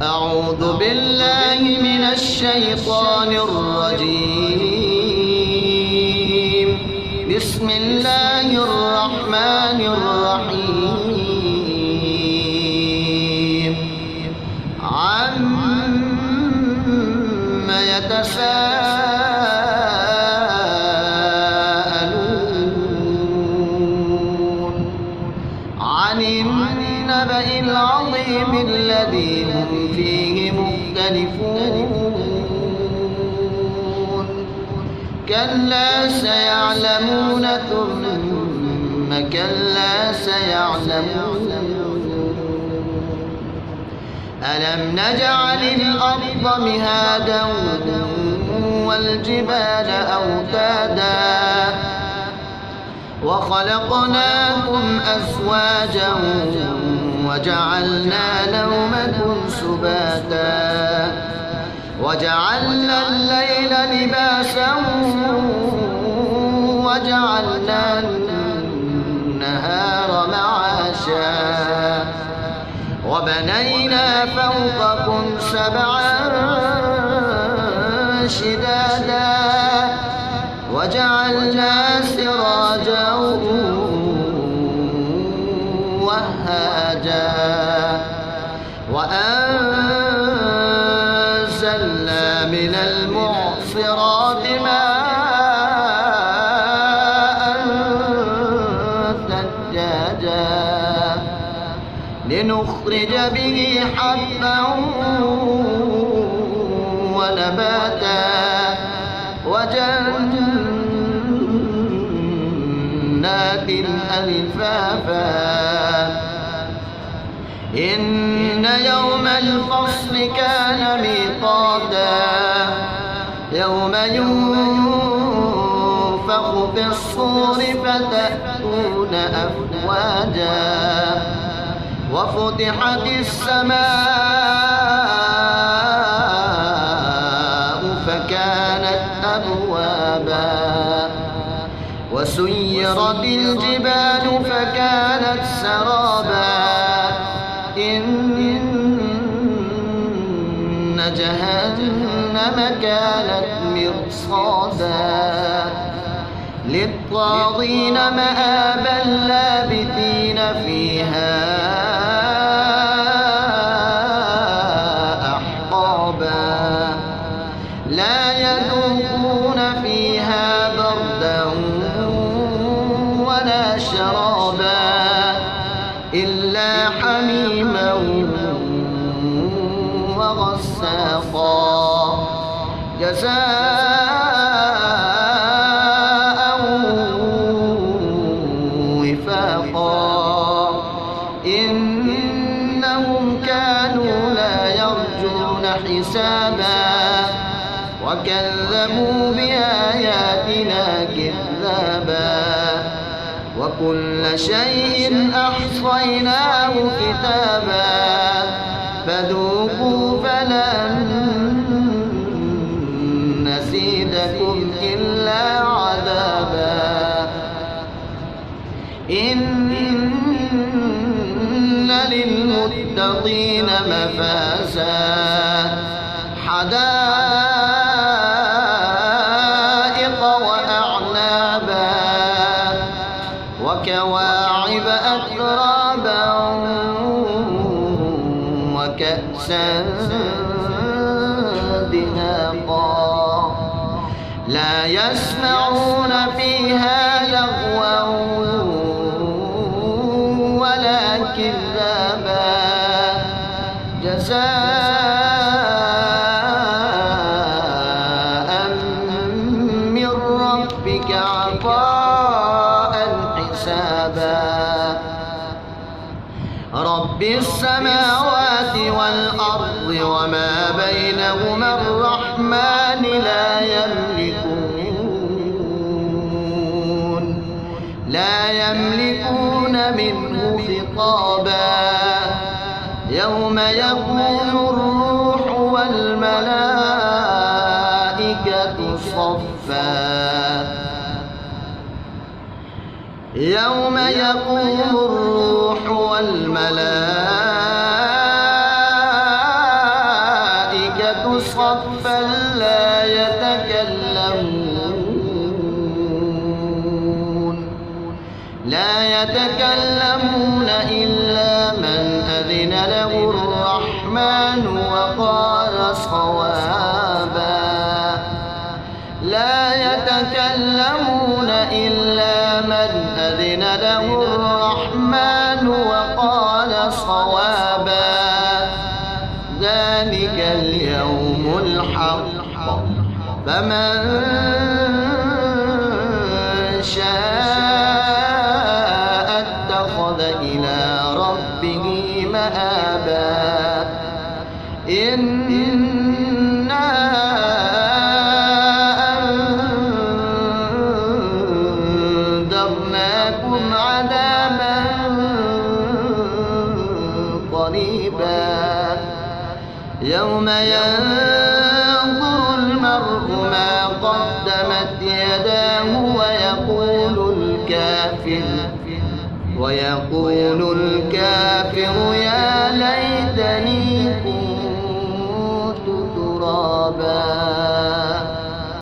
أعوذ بالله من الشيطان الرجيم. بسم الله الرحمن الرحيم. عَمَّ يتساءلون عن النبأ العظيم الذي هم فيه مختلفون. كلا سيعلمون ثم كلا سيعلمون. ألم نجعل الأرض مهادا والجبال أوتادا وخلقناكم أزواجا وجعلنا نومكم سباتا وجعلنا الليل لباسا وجعلنا النهار معاشا وبنينا فوقكم سبعا شدادا وجعلنا سراجا وهاجا وأنزلنا من المعصرات ماء ثجاجا لنخرج به حبا ونباتا وجنات ألفافا. إن يوم الفصل كان ميقاتا يوم ينفخ في الصور فتأتون أفواجا وفتحت السماء فكانت أبوابا وسيرت الجبال فكانت سرابا. إن جهنم كانت مرصادا للطاغين مآبا لابثين فيها أحقابا لا يذوقون فيها بردا ولا شرابا إلا حميما وغساقا جزاء وفاقا. إنهم كانوا لا يرجون حسابا وكذبوا بآياتنا كذابا وكل شيء أحصيناه كتابا فذوقوا فلن نزيدكم إلا عذابا. إن للمتقين مفازا حدائق وأعنابا وكواعب أترابا وكأسا دهاقا لا يسمعون فيها لغوا ولا كذابا جزاء من ربك عطاء حسابا. رب السماوات والأرض وما بينهما الرحمن لا يملكون منه خطابا. يوم يقوم الروح والملائكة صفا يوم يقوم الروح والملائكة له الرحمن وقال صوابا لا يتكلمون إلا من أذن له الرحمن وقال صوابا ذلك اليوم الحق فمن شاء اتخذ إلى ربه مآبا إنا أنذرناكم عذابا قريبا يوم ينظر المرء ما قدمت يداه ويقول الكافر يا ليتني